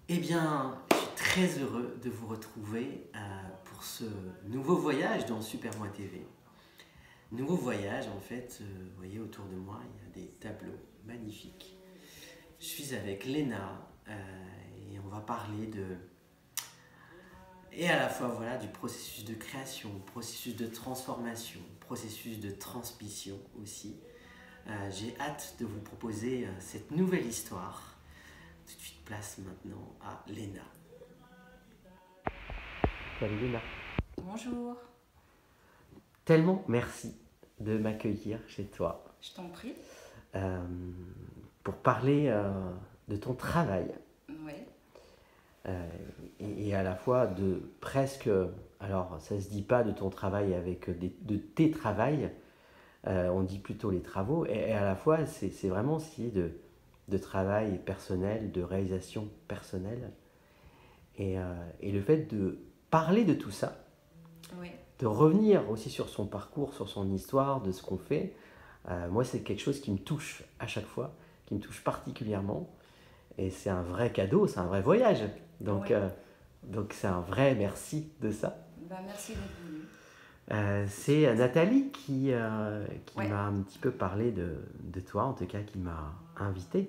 Eh bien, je suis très heureux de vous retrouver pour ce nouveau voyage dans Super Moi TV. Nouveau voyage, en fait, vous voyez autour de moi, il y a des tableaux magnifiques. Je suis avec Léna et on va parler et à la fois voilà, du processus de création, processus de transformation, processus de transmission aussi. J'ai hâte de vous proposer cette nouvelle histoire. Tout de suite, place maintenant à Léna. Salut Léna. Bonjour, Tellement merci de m'accueillir chez toi je t'en prie. euh, pour parler de ton travail Oui, euh, et à la fois de presque, alors ça se dit pas de ton travail avec de tes travails, on dit plutôt les travaux et à la fois c'est vraiment aussi de travail personnel, de réalisation personnelle et le fait de parler de tout ça, oui, de revenir aussi sur son parcours, sur son histoire, de ce qu'on fait. Moi, c'est quelque chose qui me touche à chaque fois, qui me touche particulièrement. Et c'est un vrai cadeau, c'est un vrai voyage. Donc, oui. euh, donc c'est un vrai merci de ça. Merci d'être venu. C'est C'est super sympa. Nathalie qui Ouais, m'a un petit peu parlé de toi, en tout cas qui m'a invité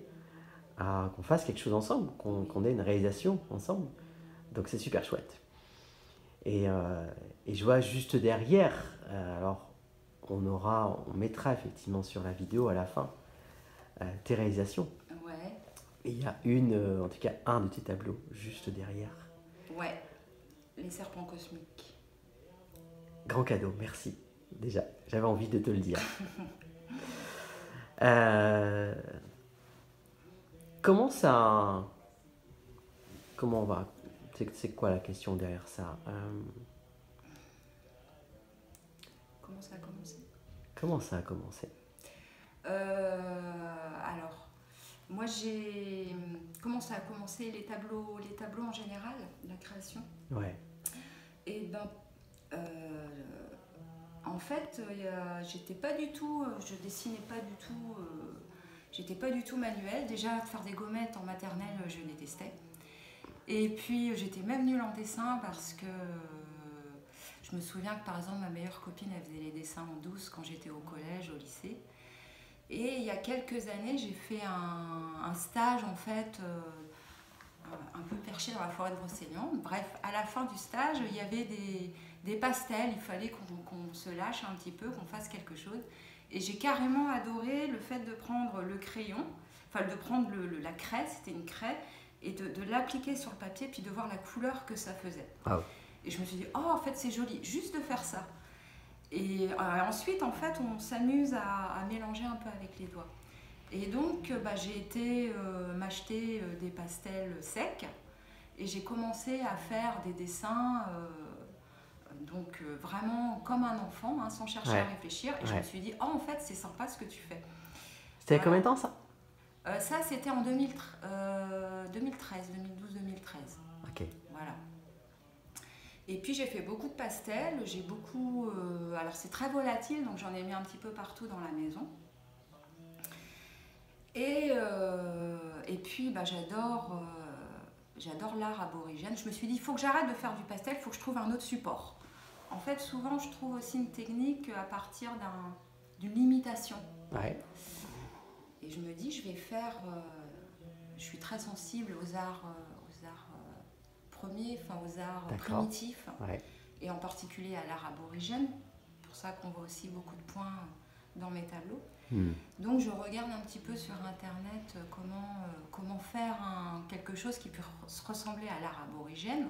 à qu'on fasse quelque chose ensemble, oui, qu'on ait une réalisation ensemble. Donc c'est super chouette. Et, euh, et je vois juste derrière, alors on mettra effectivement sur la vidéo à la fin tes réalisations. ouais, Et il y a en tout cas un de tes tableaux juste derrière. ouais. Les serpents cosmiques. Grand cadeau, merci. Déjà, j'avais envie de te le dire. Euh, comment ça. Comment on va. C'est quoi la question derrière ça Comment ça a commencé? Comment ça a commencé? Alors, moi j'ai. Comment ça a commencé les tableaux en général, la création? Ouais, Et ben, euh, en fait, j'étais pas du tout, je dessinais pas du tout, j'étais pas du tout manuelle. Déjà, faire des gommettes en maternelle, je détestais. Et puis, j'étais même nulle en dessin parce que je me souviens que par exemple, ma meilleure copine, elle faisait les dessins en douce quand j'étais au collège, au lycée. Et il y a quelques années, j'ai fait un stage en fait. Un peu perché dans la forêt de Brocéliande. Bref, à la fin du stage, il y avait des pastels. Il fallait qu'on se lâche un petit peu, qu'on fasse quelque chose. Et j'ai carrément adoré le fait de prendre le crayon, enfin de prendre la craie, c'était une craie, et de l'appliquer sur le papier, puis de voir la couleur que ça faisait. ah, Et je me suis dit, oh, en fait, c'est joli, juste de faire ça. Et ensuite, en fait, on s'amuse à mélanger un peu avec les doigts. Et donc, j'ai été m'acheter des pastels secs et j'ai commencé à faire des dessins vraiment comme un enfant, hein, sans chercher à ouais, réfléchir. Et je me ouais. suis dit, oh, en fait, c'est sympa ce que tu fais. C'était combien Voilà. de temps ça? Ça, c'était en 2013, 2012-2013. Ok. Voilà. Et puis j'ai fait beaucoup de pastels, j'ai beaucoup... alors c'est très volatile, donc j'en ai mis un petit peu partout dans la maison. Et puis j'adore l'art aborigène. Je me suis dit, il faut que j'arrête de faire du pastel, il faut que je trouve un autre support. En fait, souvent, je trouve aussi une technique à partir d'une limitation. Ouais, Et je me dis, je vais faire... je suis très sensible aux arts premiers, enfin aux arts d'accord. primitifs, Ouais. et en particulier à l'art aborigène. C'est pour ça qu'on voit aussi beaucoup de points dans mes tableaux. Hmm. Donc je regarde un petit peu sur internet comment faire quelque chose qui peut ressembler à l'art aborigène.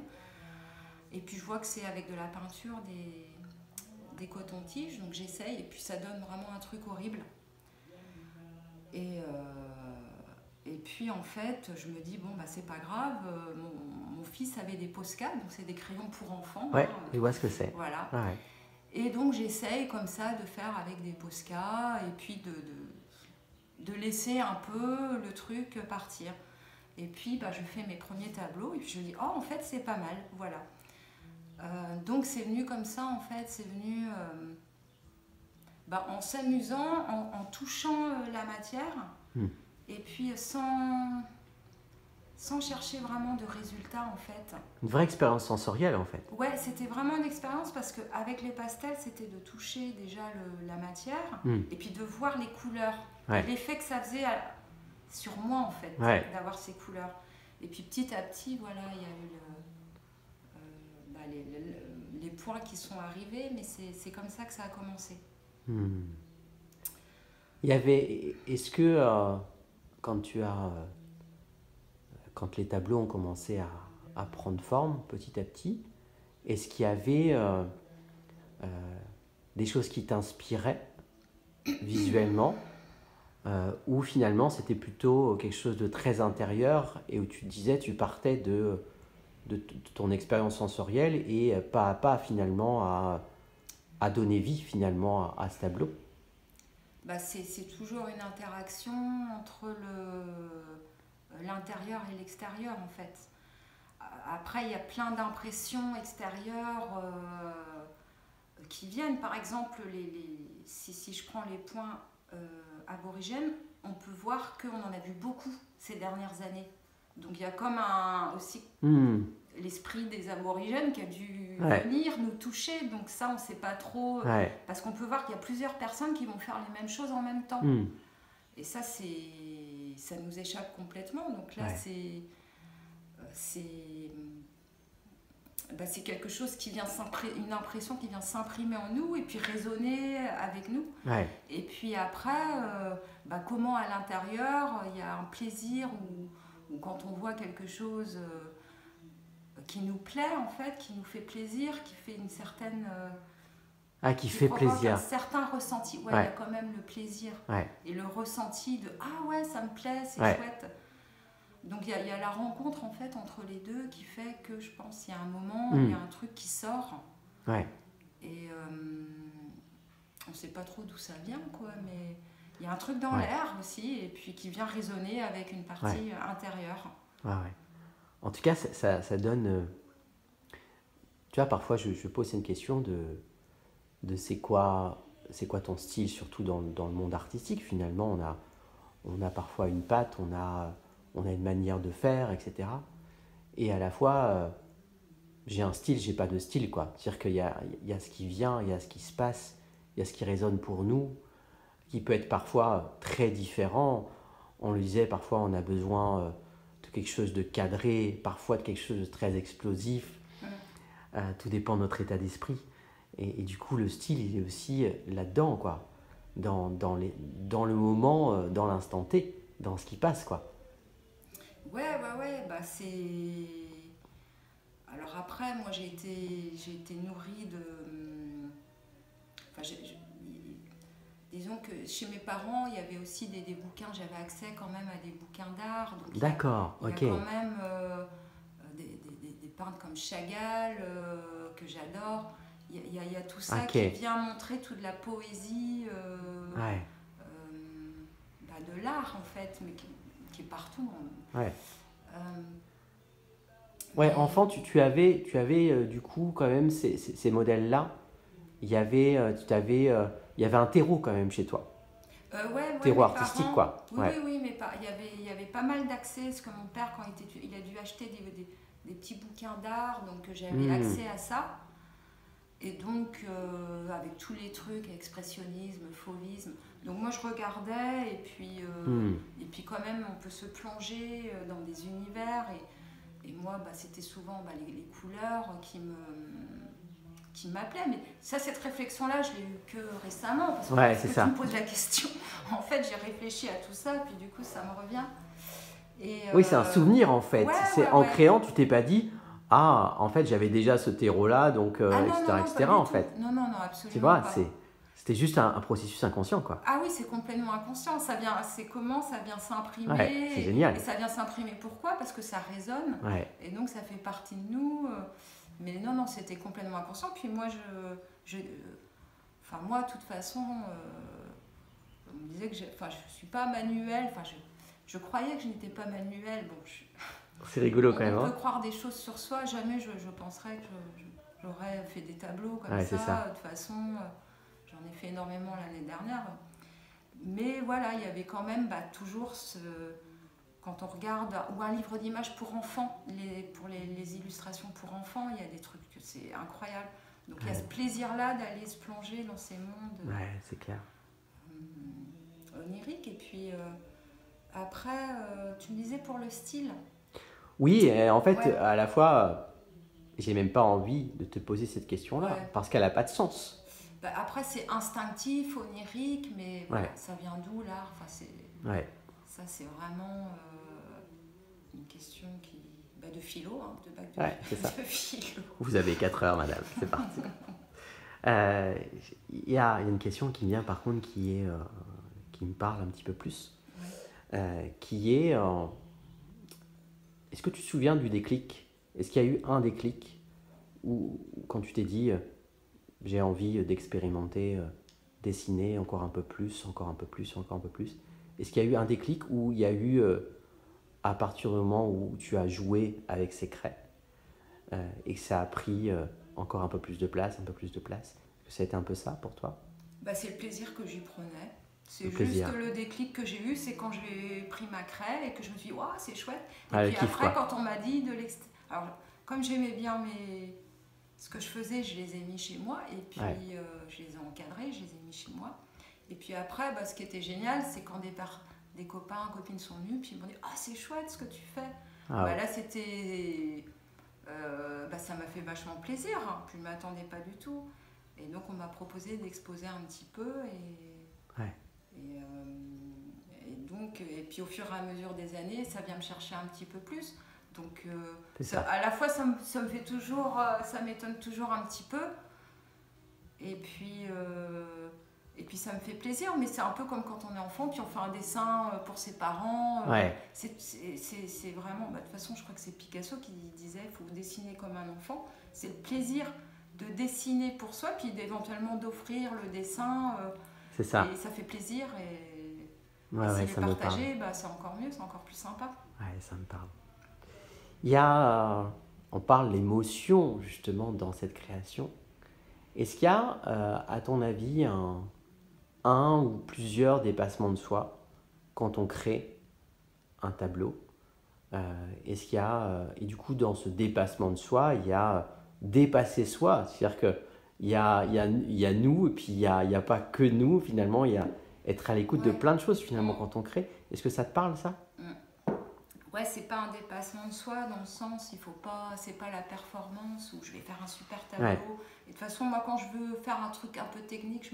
Et puis je vois que c'est avec de la peinture, des cotons-tiges, donc j'essaye et puis ça donne vraiment un truc horrible. Et, et puis en fait je me dis bon bah c'est pas grave, mon fils avait des Posca, donc c'est des crayons pour enfants. Ouais, Hein, je vois ce que c'est. voilà. Ouais. Et donc j'essaye comme ça de faire avec des Posca et puis de laisser un peu le truc partir. Et puis je fais mes premiers tableaux et puis je me dis oh en fait c'est pas mal, voilà. Donc c'est venu comme ça en fait, c'est venu en s'amusant, en touchant la matière Hmm. et puis sans chercher vraiment de résultats en fait. Une vraie expérience sensorielle en fait. Ouais, c'était vraiment une expérience parce qu'avec les pastels, c'était de toucher déjà la matière et puis de voir les couleurs. Ouais. L'effet que ça faisait sur moi en fait, d'avoir ces couleurs. Et puis petit à petit, voilà, il y a eu les points qui sont arrivés, mais c'est comme ça que ça a commencé. Il y avait, est-ce que quand les tableaux ont commencé à prendre forme petit à petit, est-ce qu'il y avait des choses qui t'inspiraient visuellement ou finalement c'était plutôt quelque chose de très intérieur et où tu disais tu partais de ton expérience sensorielle et pas à pas finalement à donner vie finalement à ce tableau? C'est toujours une interaction entre l'intérieur et l'extérieur en fait. Après, il y a plein d'impressions extérieures qui viennent. Par exemple, si je prends les points aborigènes, on peut voir qu'on en a vu beaucoup ces dernières années. Donc il y a comme aussi l'esprit des aborigènes qui a dû venir nous toucher. Donc ça, on ne sait pas trop. Parce qu'on peut voir qu'il y a plusieurs personnes qui vont faire les mêmes choses en même temps. Et ça, ça nous échappe complètement. Donc là, c'est quelque chose qui vient une impression qui vient s'imprimer en nous et puis résonner avec nous. Et puis après, comment à l'intérieur, il y a un plaisir ou quand on voit quelque chose qui nous plaît en fait, qui nous fait plaisir, qui fait une certaine... qui fait plaisir. Un certain ressenti. Il y a quand même le plaisir. Et le ressenti de « Ah ouais, ça me plaît, c'est chouette ». Donc il y a la rencontre en fait entre les deux qui fait que je pense qu'il y a un moment, il y a un truc qui sort. Et on ne sait pas trop d'où ça vient, quoi, mais il y a un truc dans l'air aussi et puis qui vient résonner avec une partie intérieure. En tout cas, ça donne... Tu vois, parfois je pose une question de c'est quoi ton style, surtout dans le monde artistique. Finalement, on a parfois une patte, on a une manière de faire, etc. Et à la fois, j'ai un style, j'ai pas de style, quoi. C'est-à-dire qu'il y a ce qui vient, il y a ce qui se passe, il y a ce qui résonne pour nous, qui peut être parfois très différent. On le disait, parfois on a besoin de quelque chose de cadré, parfois de quelque chose de très explosif. Tout dépend de notre état d'esprit. Et du coup, le style, il est aussi là-dedans, quoi. Dans le moment, dans l'instant T, dans ce qui passe, quoi. C'est... Alors après, moi j'ai été nourrie de... disons que chez mes parents, il y avait aussi des bouquins, j'avais accès quand même à des bouquins d'art. D'accord, il y a quand même des peintres comme Chagall, que j'adore. Il y a tout ça qui vient montrer toute la poésie de l'art en fait, mais qui est partout. Enfant, tu avais du coup quand même ces modèles-là. Il y avait un terreau quand même chez toi. Terreau artistique, parents, quoi. Oui, mais il y avait pas mal d'accès, parce que mon père, il a dû acheter des petits bouquins d'art, donc j'avais accès à ça. Et donc, avec tous les trucs, expressionnisme, fauvisme. Donc moi, je regardais, et puis quand même, on peut se plonger dans des univers. Et moi, c'était souvent les couleurs qui m'appelaient. Mais ça, cette réflexion-là, je l'ai eue que récemment. Parce que tu me poses la question. En fait, j'ai réfléchi à tout ça, puis du coup, ça me revient. Oui, c'est un souvenir, en fait. En créant, tu t'es pas dit... Ah, en fait, j'avais déjà ce terreau-là, donc, etc., en fait. Non, absolument tu vois, pas. C'était juste un processus inconscient, quoi. Ah oui, c'est complètement inconscient. Ça vient s'imprimer. C'est génial. Et ça vient s'imprimer. Pourquoi? Parce que ça résonne. Et donc, ça fait partie de nous. Mais non, c'était complètement inconscient. Puis moi, moi, de toute façon, on me disait que je suis pas manuelle. Je croyais que je n'étais pas manuelle. Bon, c'est rigolo quand même. On peut croire des choses sur soi. Jamais je penserais que j'aurais fait des tableaux comme ça. De toute façon, j'en ai fait énormément l'année dernière. Mais voilà, il y avait quand même toujours quand on regarde, ou un livre d'images pour enfants, pour les illustrations pour enfants, il y a des trucs que c'est incroyable. Donc il y a ce plaisir-là d'aller se plonger dans ces mondes c'est clair. oniriques. Et puis après, tu me disais pour le style. Oui, et en fait, à la fois, j'ai même pas envie de te poser cette question-là, parce qu'elle n'a pas de sens. Bah, après, c'est instinctif, onirique, mais voilà, ça vient d'où l'art? Ça, c'est vraiment une question de philo, de bac de philo. Vous avez 4 heures, madame, c'est parti. Il y a une question qui vient, par contre, qui me parle un petit peu plus, qui est... Est-ce que tu te souviens du déclic? Est-ce qu'il y a eu un déclic où, quand tu t'es dit j'ai envie d'expérimenter, dessiner encore un peu plus, encore un peu plus, encore un peu plus? Est-ce qu'il y a eu un déclic où il y a eu, à partir du moment où tu as joué avec ces craies et que ça a pris encore un peu plus de place, un peu plus de place? Est-ce que ça a été un peu ça pour toi? C'est le plaisir que j'y prenais. C'est juste le déclic que j'ai eu, c'est quand j'ai pris ma craie et que je me suis dit, waouh, c'est chouette. Et puis après, quand on m'a dit de l'extérieur. Alors, comme j'aimais bien ce que je faisais, je les ai mis chez moi. Et puis, je les ai encadrés, je les ai mis chez moi. Et puis après, ce qui était génial, c'est quand des copains, copines sont venus, puis ils m'ont dit, ah, c'est chouette ce que tu fais. Là, c'était. Ça m'a fait vachement plaisir. Je ne m'attendais pas du tout. Et donc, on m'a proposé d'exposer un petit peu. Et puis au fur et à mesure des années, ça vient me chercher un petit peu plus. Donc à la fois ça me fait toujours, ça m'étonne toujours un petit peu. Et puis ça me fait plaisir, mais c'est un peu comme quand on est enfant, puis on fait un dessin pour ses parents. C'est vraiment, de toute façon je crois que c'est Picasso qui disait, il faut dessiner comme un enfant. C'est le plaisir de dessiner pour soi, puis éventuellement d'offrir le dessin. C'est ça. Et ça fait plaisir et si c'est partagé, c'est encore mieux, c'est encore plus sympa. Ça me parle. Il y a, on parle d'émotion justement dans cette création. Est-ce qu'il y a, à ton avis, un ou plusieurs dépassements de soi quand on crée un tableau? Est-ce qu'il y a, et du coup dans ce dépassement de soi, il y a dépasser soi, c'est-à-dire que il y a nous, et puis il y a pas que nous, finalement, il y a être à l'écoute de plein de choses, finalement, quand on crée. Est-ce que ça te parle, ça? Ouais, c'est pas un dépassement de soi, dans le sens, c'est pas la performance, où je vais faire un super tableau. Et de toute façon, moi, quand je veux faire un truc un peu technique,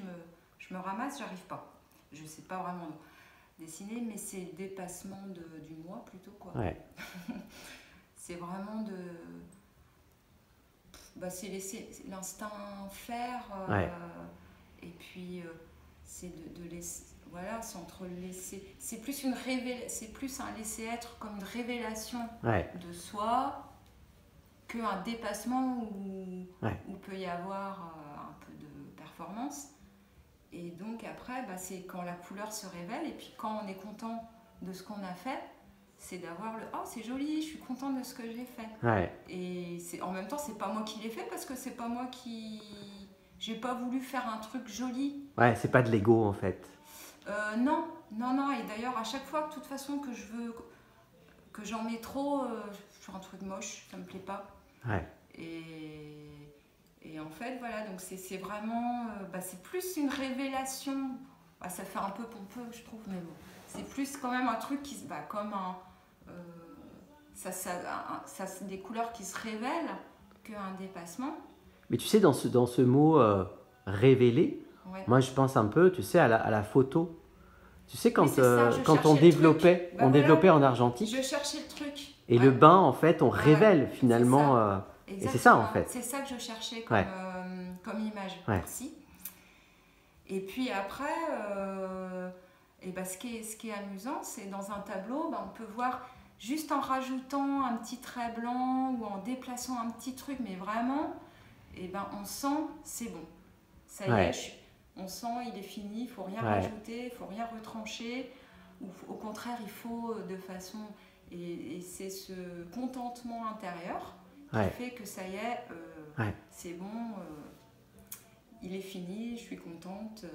je me ramasse, j'arrive pas. Je sais pas vraiment dessiner, mais c'est le dépassement du moi, plutôt, quoi. C'est vraiment c'est laisser l'instinct faire, et puis c'est de laisser, c'est entre laisser, c'est plus un laisser être, comme une révélation de soi, qu'un dépassement où peut y avoir un peu de performance. Et donc après, c'est quand la couleur se révèle, et puis quand on est content de ce qu'on a fait, c'est d'avoir le « oh, c'est joli, je suis contente de ce que j'ai fait ». Et en même temps, c'est pas moi qui l'ai fait, parce que c'est pas moi qui... J'ai pas voulu faire un truc joli. C'est pas de l'ego, en fait. Non. Et d'ailleurs, à chaque fois, de toute façon, que j'en mets trop, je fais un truc moche, ça me plaît pas. Et en fait, voilà, donc c'est vraiment... c'est plus une révélation. Ça fait un peu pompeux, je trouve, mais bon. C'est plus quand même un truc qui... comme un... des couleurs qui se révèlent qu'un dépassement. Mais tu sais, dans ce mot révéler, moi je pense un peu, tu sais, à la photo. Tu sais, quand on développait, en argentique, je cherchais le truc. Et le bain, en fait, on révèle finalement. Et c'est ça, en fait. C'est ça que je cherchais comme image. Merci. Et puis après, ce qui est amusant, c'est dans un tableau, on peut voir, juste en rajoutant un petit trait blanc ou en déplaçant un petit truc, mais vraiment, on sent, c'est bon. Ça y est, on sent, il est fini, il ne faut rien rajouter, il ne faut rien retrancher. Ou au contraire, il faut de façon... Et c'est ce contentement intérieur qui fait que ça y est, c'est bon, il est fini, je suis contente.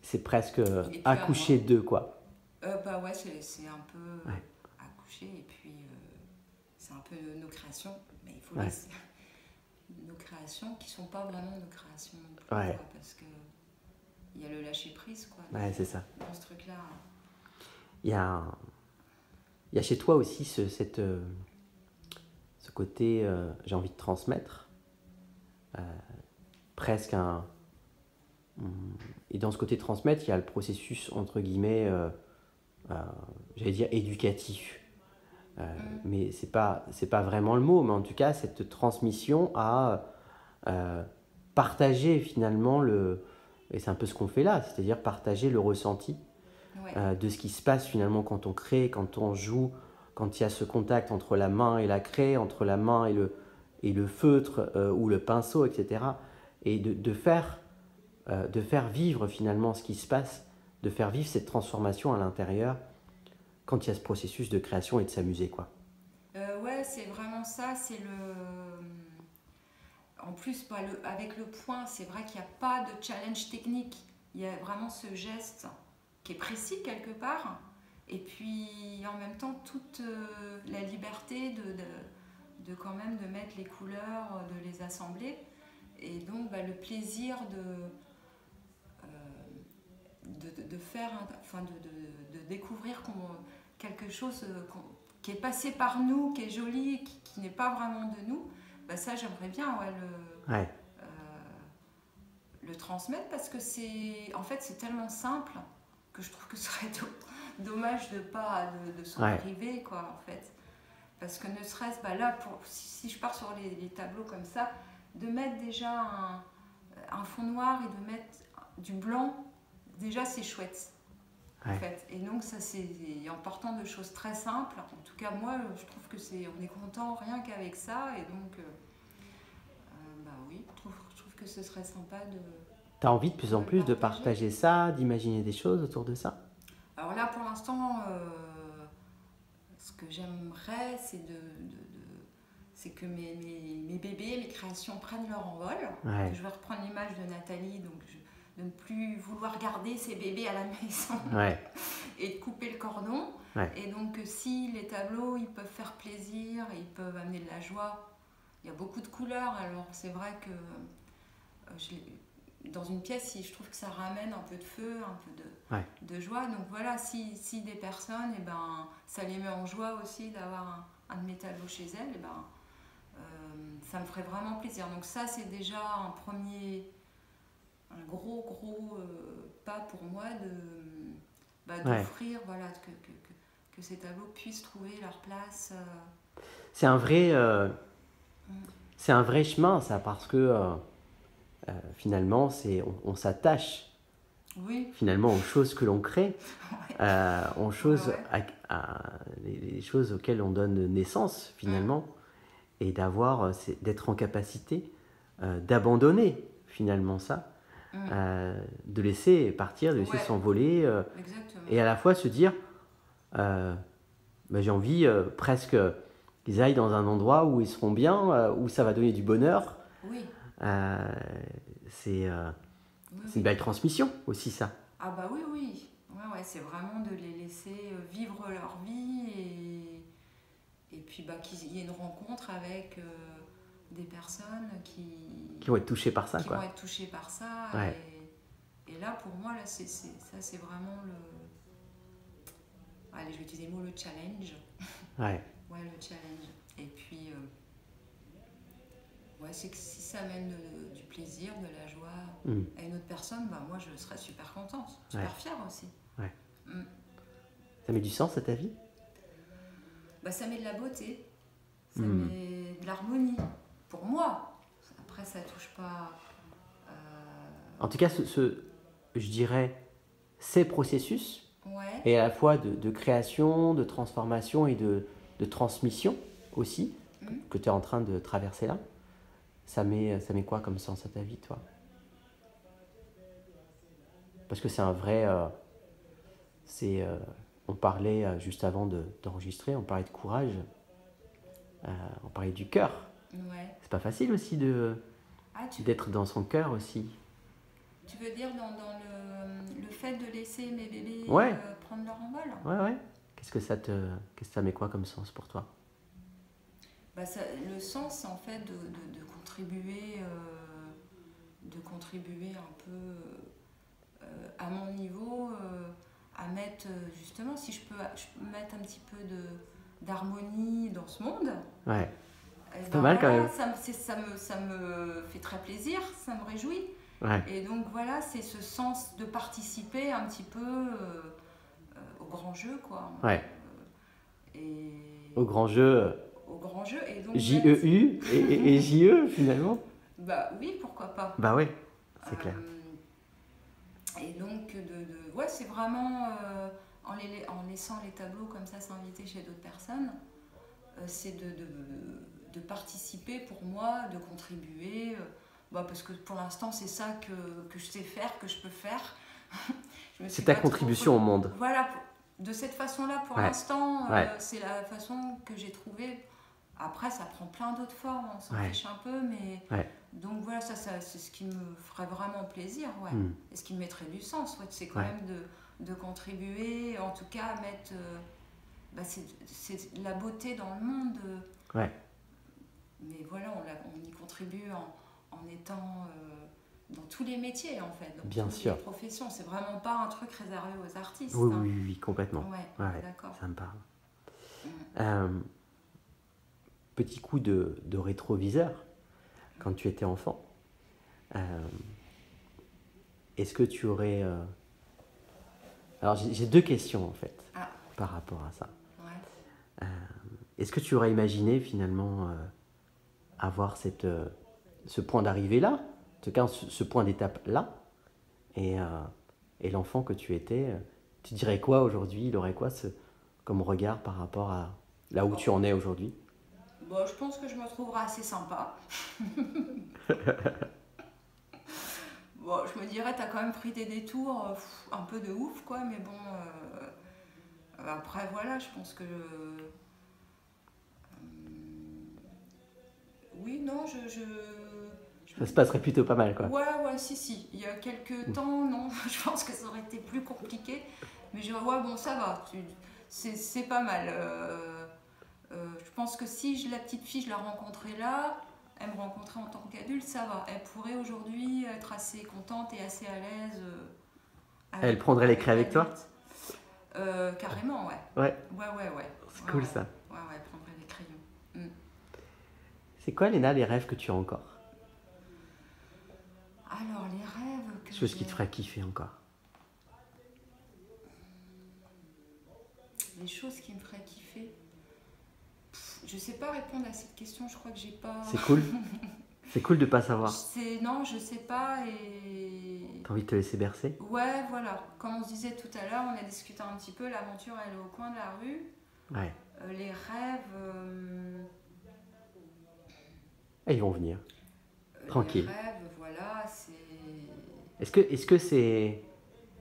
C'est presque accoucher d'eux, quoi. C'est un peu coucher. Et puis, c'est un peu nos créations, mais il faut Ouais. laisser nos créations qui sont pas vraiment nos créations non plus, Ouais. quoi, parce que il y a le lâcher prise, quoi. Ouais, c'est ça. Dans ce truc-là. Il y a, il y a chez toi aussi ce côté, j'ai envie de transmettre, presque un... Et dans ce côté transmettre, il y a le processus, entre guillemets, j'allais dire éducatif. Mais c'est pas vraiment le mot, mais en tout cas, cette transmission à partager finalement et c'est un peu ce qu'on fait là, c'est-à-dire partager le ressenti Ouais. de ce qui se passe finalement quand on crée, quand on joue, quand il y a ce contact entre la main et la craie, entre la main et le feutre ou le pinceau, etc. Et de faire vivre finalement ce qui se passe, de faire vivre cette transformation à l'intérieur quand il y a ce processus de création et de s'amuser, quoi. Ouais, c'est vraiment ça. C'est le. En plus, bah, avec le point, c'est vrai qu'il n'y a pas de challenge technique. Il y a vraiment ce geste qui est précis quelque part. Et puis, en même temps, toute la liberté de quand même de mettre les couleurs, de les assembler. Et donc, bah, le plaisir de faire, enfin, de découvrir quelque chose qui est passé par nous, qui est joli, qui n'est pas vraiment de nous. Bah, ça, j'aimerais bien, ouais, Ouais, le transmettre parce que en fait, c'est tellement simple que je trouve que ce serait dommage de pas de s'en ouais, priver, quoi, en fait. Parce que ne serait-ce pas là, si je pars sur les tableaux comme ça, de mettre déjà un fond noir et de mettre du blanc, déjà c'est chouette. En ouais. fait. Et donc ça c'est en partant de choses très simples. En tout cas moi je trouve que on est content rien qu'avec ça et donc bah oui je trouve que ce serait sympa T'as envie de plus en de le plus de partager. partager ça, d'imaginer des choses autour de ça? Alors là pour l'instant ce que j'aimerais c'est que mes bébés, mes créations prennent leur envol. Ouais, Que je vais reprendre l'image de Nathalie, donc de ne plus vouloir garder ses bébés à la maison ouais, et de couper le cordon. ouais, Et donc si les tableaux, ils peuvent faire plaisir, ils peuvent amener de la joie. Il y a beaucoup de couleurs, alors c'est vrai que dans une pièce, je trouve que ça ramène un peu de feu, un peu ouais. de joie. Donc voilà, si des personnes, et ben, ça les met en joie aussi d'avoir un de mes tableaux chez elles, et ben, ça me ferait vraiment plaisir. Donc ça, c'est déjà un gros pas pour moi Ouais. d'offrir, voilà, que ces tableaux puissent trouver leur place. C'est un vrai, Mm. c'est un vrai chemin, ça, parce que finalement, on s'attache Oui, finalement aux choses que l'on crée, aux ouais, choses, ouais. les choses auxquelles on donne naissance Mm. finalement, et d'être en capacité d'abandonner finalement ça, Mm. de laisser partir, de laisser Ouais, s'envoler, exactement. et à la fois se dire, bah, j'ai envie presque qu'ils aillent dans un endroit où ils seront bien, où ça va donner du bonheur. Oui, Euh, c'est euh, oui, c'est une oui. belle transmission aussi, ça. Ah bah oui, oui. Ouais, ouais, c'est vraiment de les laisser vivre leur vie et puis bah, qu'il y ait une rencontre avec des personnes Qui vont être touchés par ça, qui vont quoi. être touchées par ça. Ouais, Et là, pour moi, là, ça, c'est vraiment allez, je vais utiliser le mot le challenge. ouais. Ouais, le challenge. Et puis, ouais, c'est que si ça amène du plaisir, de la joie Mm. à une autre personne, bah, moi, je serais super contente, Ouais. super fière aussi. Ouais. Mm. Ça met du sens à ta vie? Bah, ça met de la beauté, ça Mm. met de l'harmonie. Pour moi, après, ça touche pas. En tout cas, je dirais, ces processus, Ouais. et à la fois de création, de transformation et de transmission aussi, Mm. que tu es en train de traverser là, ça met quoi comme sens à ta vie, toi? Parce que c'est un vrai... on parlait juste avant d'enregistrer, on parlait de courage, on parlait du cœur. Ouais. C'est pas facile aussi Ah, d'être dans son cœur aussi. tu veux dire dans le fait de laisser mes bébés Ouais, prendre leur envol? ouais, ouais. Qu'est-ce que ça met quoi comme sens pour toi? Bah, le sens, c'est en fait de contribuer un peu à mon niveau, à mettre justement, si je peux mettre un petit peu d'harmonie dans ce monde. Ouais, Et c'est pas ben mal quand voilà, même. ça me fait très plaisir, ça me réjouit. Ouais, Et donc voilà, c'est ce sens de participer un petit peu au grand jeu, quoi. ouais. Et Au grand jeu, au grand jeu. Et donc, ouais, J-E-U et J-E finalement. bah oui, pourquoi pas. Bah ouais, c'est clair. Et donc, ouais, c'est vraiment en laissant les tableaux comme ça s'inviter chez d'autres personnes, c'est de participer pour moi, de contribuer. Bah, parce que pour l'instant, c'est ça que je sais faire, que je peux faire. C'est ta contribution au monde. Voilà, de cette façon-là, pour Ouais. l'instant, Ouais. c'est la façon que j'ai trouvée. Après, ça prend plein d'autres formes, on s'en Ouais. fiche un peu, mais Ouais. donc voilà, ça c'est ce qui me ferait vraiment plaisir, ouais. Et ce qui me mettrait du sens, ouais, c'est quand Ouais. même de contribuer, en tout cas à mettre, bah, c'est la beauté dans le monde. Ouais. Mais voilà, on y contribue en étant dans tous les métiers, en fait, dans Bien toutes sûr. les professions. C'est vraiment pas un truc réservé aux artistes. Oui, hein. oui, oui, complètement. Ouais, Ouais, d'accord. ça me parle. Petit coup de rétroviseur, quand tu étais enfant, est-ce que tu aurais... Alors j'ai deux questions en fait par rapport à ça. Ouais. Est-ce que tu aurais imaginé finalement avoir ce point d'arrivée là, en tout cas ce point d'étape là, et l'enfant que tu étais, tu dirais quoi aujourd'hui? Il aurait quoi comme regard par rapport à là où tu en es aujourd'hui? Bon, je pense que je me trouverai assez sympa. Bon, je me dirais, t'as quand même pris des détours un peu de ouf, quoi, mais bon. Après, voilà, je pense que. Oui, non, Ça se passerait plutôt pas mal, quoi. Ouais, si. Il y a quelques temps, non, je pense que ça aurait été plus compliqué. Mais ouais, bon, ça va, c'est pas mal. Je pense que si la petite fille, je la rencontrais là, elle me rencontrait en tant qu'adulte, ça va. Elle pourrait aujourd'hui être assez contente et assez à l'aise. Elle prendrait les craies avec toi? Carrément, ouais. Ouais. Ouais. C'est cool ça. Ouais, elle prendrait les crayons. C'est quoi, Léna, les rêves que tu as encore? Alors, les rêves que Chose qui te ferait kiffer encore. Les choses qui me feraient kiffer. Je sais pas répondre à cette question, je crois que j'ai pas. C'est cool. C'est cool de pas savoir. Non, je sais pas et. T'as envie de te laisser bercer? Ouais, voilà. Comme on se disait tout à l'heure, on a discuté un petit peu, l'aventure elle est au coin de la rue. Ouais. Les rêves. Ils vont venir. Tranquille. Les rêves, voilà, c'est. Est-ce que c'est...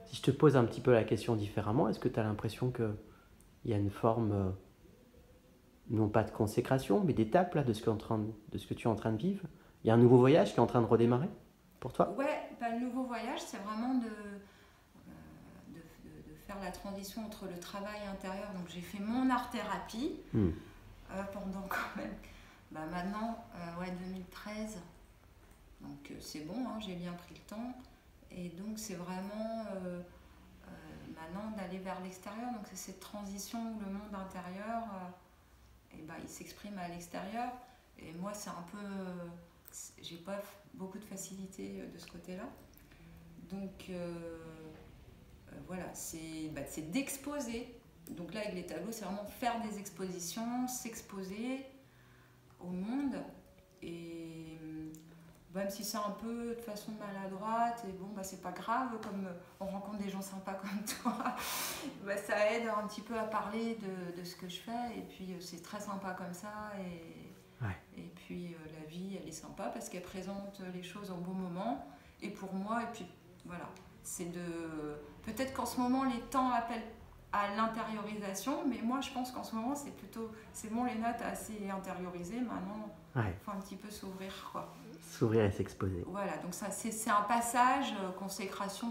Si je te pose un petit peu la question différemment, est-ce que tu as l'impression qu'il y a une forme, non pas de consécration, mais d'étape là, de ce que tu es en train de vivre? Il y a un nouveau voyage qui est en train de redémarrer pour toi? Ouais, le nouveau voyage, c'est vraiment de faire la transition entre le travail intérieur. Donc j'ai fait mon art-thérapie pendant quand même, maintenant, 2013. Donc c'est bon, hein, j'ai bien pris le temps. Et donc c'est vraiment maintenant d'aller vers l'extérieur. Donc c'est cette transition où le monde intérieur, il s'exprime à l'extérieur. Et moi c'est un peu... j'ai pas beaucoup de facilité de ce côté-là. Donc voilà, c'est d'exposer. Donc là avec les tableaux, c'est vraiment faire des expositions, s'exposer au monde. Et même si c'est un peu de façon maladroite, et bon, c'est pas grave, comme on rencontre des gens sympas comme toi, ça aide un petit peu à parler de ce que je fais. Et puis c'est très sympa comme ça. Et puis la vie, elle est sympa parce qu'elle présente les choses au bon moment. Et pour moi, et puis voilà, c'est de... Peut-être qu'en ce moment, les temps appellent à l'intériorisation, mais moi, je pense qu'en ce moment, c'est plutôt... C'est bon, Léna, t'as assez intériorisé, maintenant, faut un petit peu s'ouvrir, quoi. S'ouvrir et s'exposer. Voilà, donc ça, c'est un passage, consécration,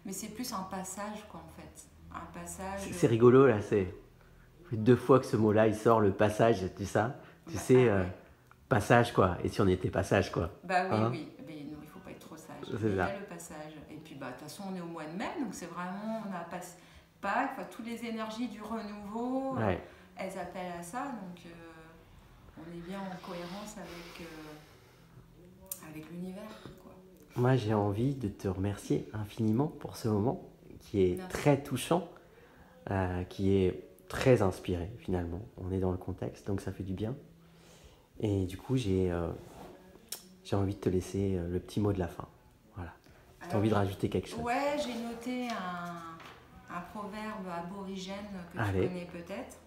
mais c'est plus un passage, quoi, en fait. Un passage... C'est rigolo, là, c'est... fait 2 fois que ce mot-là, il sort, le passage, tu sais, passage quoi. Et si on était passage quoi. Bah oui, Hein? oui, mais non, il faut pas être trop sage. C'est Mais il y ça. a le passage. Et puis, bah, de toute façon, on est au mois de mai, donc c'est vraiment, on a pas Pâques, enfin, toutes les énergies du renouveau, Ouais. elles appellent à ça, donc on est bien en cohérence avec l'univers, quoi. Moi, j'ai envie de te remercier infiniment pour ce moment qui est Merci. très touchant, qui est très inspiré finalement. On est dans le contexte, donc ça fait du bien. Et du coup, j'ai envie de te laisser le petit mot de la fin. Voilà. Si tu as envie de rajouter quelque chose. Ouais, j'ai noté un proverbe aborigène que Allez. tu connais peut-être,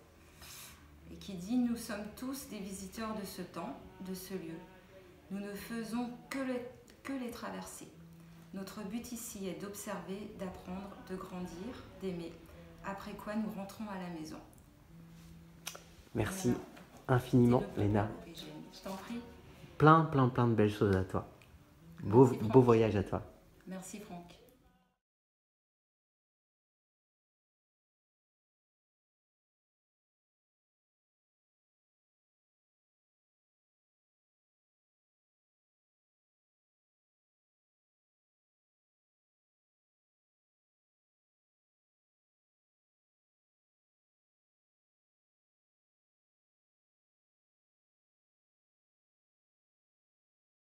et qui dit « Nous sommes tous des visiteurs de ce temps, de ce lieu. Nous ne faisons que les traverser. Notre but ici est d'observer, d'apprendre, de grandir, d'aimer, après quoi nous rentrons à la maison. » Merci Voilà. infiniment, C'est le peuple Léna. aborigène. Je t'en prie. Plein de belles choses à toi. Merci, Beau Franck. voyage à toi. Merci Franck.